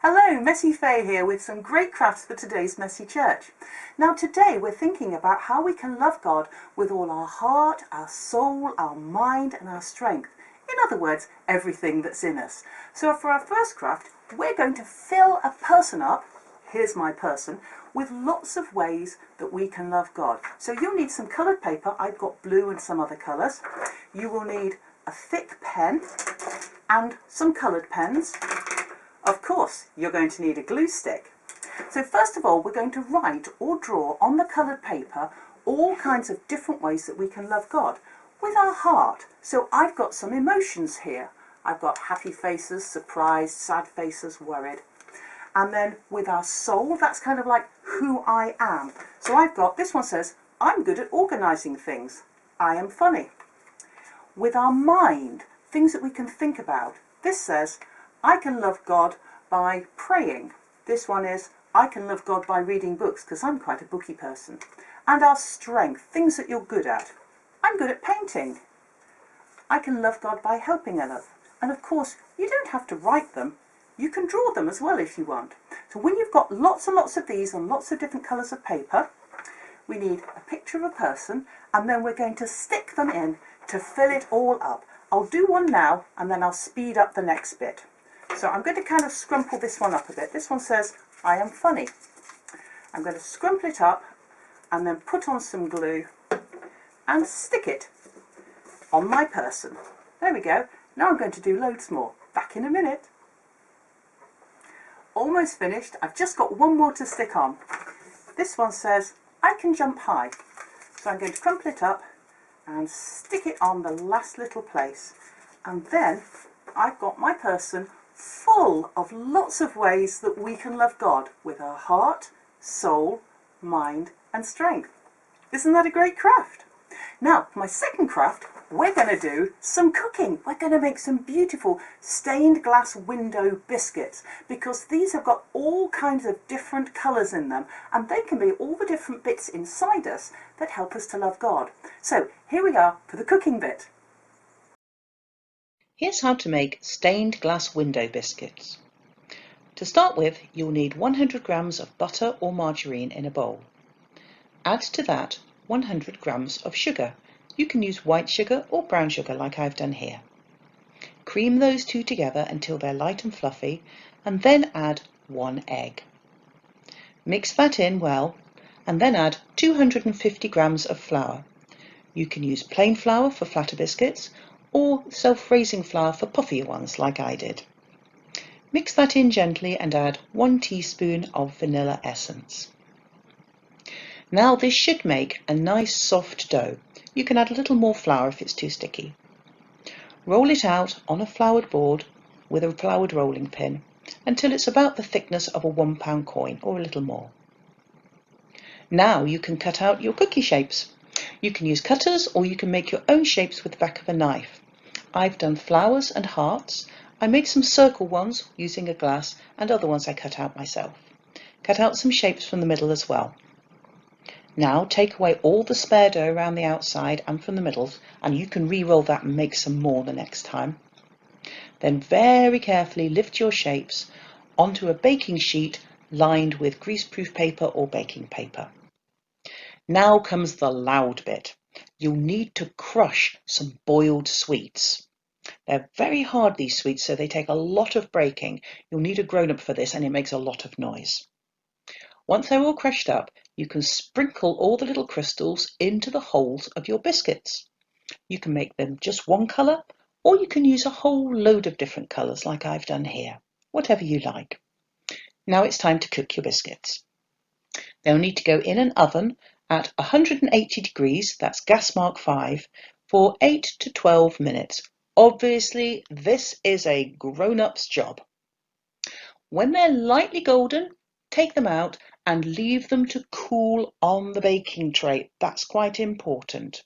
Hello, Messy Faye here with some great crafts for today's Messy Church. Now today we're thinking about how we can love God with all our heart, our soul, our mind and our strength. In other words, everything that's in us. So for our first craft, we're going to fill a person up, here's my person, with lots of ways that we can love God. So you'll need some coloured paper. I've got blue and some other colours. You will need a thick pen and some coloured pens. Of course, you're going to need a glue stick. So first of all, we're going to write or draw on the coloured paper all kinds of different ways that we can love God with our heart. So I've got some emotions here. I've got happy faces, surprised, sad faces, worried. And then with our soul, that's kind of like who I am. So I've got, this one says, I'm good at organising things. I am funny. With our mind, things that we can think about. This says, I can love God by praying. This one is, I can love God by reading books, because I'm quite a booky person. And our strength, things that you're good at. I'm good at painting. I can love God by helping others. And of course, you don't have to write them. You can draw them as well if you want. So when you've got lots and lots of these on lots of different colours of paper, we need a picture of a person, and then we're going to stick them in to fill it all up. I'll do one now, and then I'll speed up the next bit. So I'm going to kind of scrumple this one up a bit. This one says, I am funny. I'm going to scrumple it up and then put on some glue and stick it on my person. There we go. Now I'm going to do loads more. Back in a minute. Almost finished. I've just got one more to stick on. This one says, I can jump high. So I'm going to crumple it up and stick it on the last little place. And then I've got my person full of lots of ways that we can love God with our heart, soul, mind and strength. Isn't that a great craft? Now, for my second craft, we're going to do some cooking. We're going to make some beautiful stained glass window biscuits, because these have got all kinds of different colours in them, and they can be all the different bits inside us that help us to love God. So here we are for the cooking bit. Here's how to make stained glass window biscuits. To start with, you'll need 100 grams of butter or margarine in a bowl. Add to that 100 grams of sugar. You can use white sugar or brown sugar like I've done here. Cream those two together until they're light and fluffy, and then add 1 egg. Mix that in well, and then add 250 grams of flour. You can use plain flour for flatter biscuits, or self-raising flour for puffier ones like I did. Mix that in gently and add 1 teaspoon of vanilla essence. Now this should make a nice soft dough. You can add a little more flour if it's too sticky. Roll it out on a floured board with a floured rolling pin until it's about the thickness of a £1 coin or a little more. Now you can cut out your cookie shapes. You can use cutters, or you can make your own shapes with the back of a knife. I've done flowers and hearts. I made some circle ones using a glass, and other ones I cut out myself. Cut out some shapes from the middle as well. Now take away all the spare dough around the outside and from the middles, and you can re-roll that and make some more the next time. Then very carefully lift your shapes onto a baking sheet lined with greaseproof paper or baking paper. Now comes the loud bit. You'll need to crush some boiled sweets. They're very hard, these sweets, so they take a lot of breaking. You'll need a grown-up for this, and it makes a lot of noise. Once they're all crushed up, you can sprinkle all the little crystals into the holes of your biscuits. You can make them just one colour, or you can use a whole load of different colours like I've done here, whatever you like. Now it's time to cook your biscuits. They'll need to go in an oven at 180 degrees, that's gas mark 5, for 8 to 12 minutes. Obviously, this is a grown-up's job. When they're lightly golden, take them out and leave them to cool on the baking tray. That's quite important.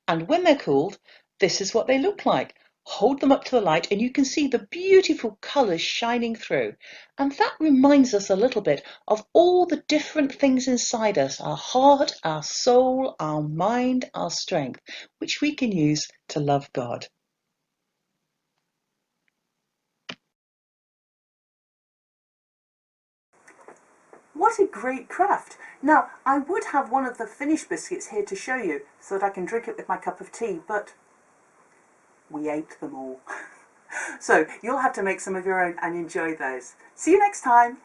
And when they're cooled, this is what they look like. Hold them up to the light and you can see the beautiful colours shining through. And that reminds us a little bit of all the different things inside us, our heart, our soul, our mind, our strength, which we can use to love God. What a great craft. Now, I would have one of the finished biscuits here to show you so that I can drink it with my cup of tea, but we ate them all. So you'll have to make some of your own and enjoy those. See you next time.